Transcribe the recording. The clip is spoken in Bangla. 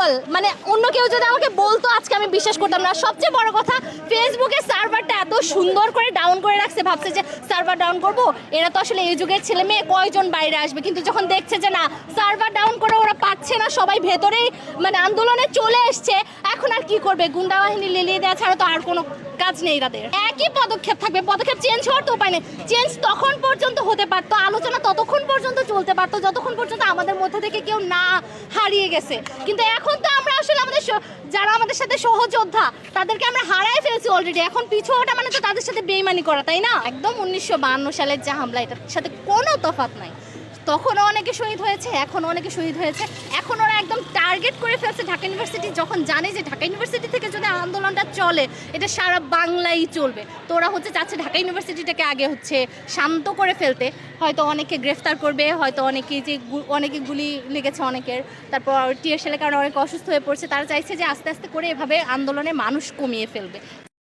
সিম্পল, মানে অন্য কেউ যদি আমাকে বলতো আজকে আমি বিশ্বাস করতাম না। সবচেয়ে বড় কথা, ফেসবুকের সার্ভারটা এত সুন্দর করে ডাউন করে রাখছে, ভাবছে যে সার্ভার ডাউন করব, এরা তো আসলে এই যুগের ছেলে মেয়ে কয়জন বাইরে আসবে, কিন্তু যখন দেখছে যে না সার্ভার ডাউন করে ওরা পাচ্ছে না, সবাই ভেতরেই মানে আন্দোলনে চলে এসছে, এখন আর কি করবে, গুন্ডা বাহিনী লেলিয়ে দেওয়া ছাড়া তো আর কোনো কাজ নেই তাদের। একই পদক্ষেপ থাকবে, পদক্ষেপ চেঞ্জ হওয়ার তো উপায় নেই। চেঞ্জ তখন পর্যন্ত হতে পারতো, আলোচনা ততক্ষণ পর্যন্ত চলতে পারতো যতক্ষণ পর্যন্ত আমাদের মধ্যে থেকে কেউ না হারিয়ে গেছে। কিন্তু এখন তো আমরা আসলে আমাদের যারা আমাদের সাথে সহযোদ্ধা তাদেরকে আমরা হারাই ফেলছি অলরেডি। এখন পিছু ওঠা মানে তো তাদের সাথে বেইমানি করা, তাই না? একদম 1952 সালের যে হামলা, এটার সাথে কোনো তফাৎ নাই। তখনও অনেকে শহীদ হয়েছে, এখনও অনেকে শহীদ হয়েছে। এখন ওরা একদম টার্গেট করে ফেলছে ঢাকা ইউনিভার্সিটি, যখন জানে যে ঢাকা ইউনিভার্সিটি থেকে যদি আন্দোলনটা চলে এটা সারা বাংলাই চলবে, তো ওরা চাচ্ছে ঢাকা ইউনিভার্সিটিটাকে আগে শান্ত করে ফেলতে। হয়তো অনেকে গ্রেফতার করবে, হয়তো অনেকে অনেকে গুলি লেগেছে অনেকের, তারপর টিয়ার শেলের কারণে অনেকে অসুস্থ হয়ে পড়ছে, তারা চাইছে যে আস্তে আস্তে করে এভাবে আন্দোলনে মানুষ কমিয়ে ফেলবে।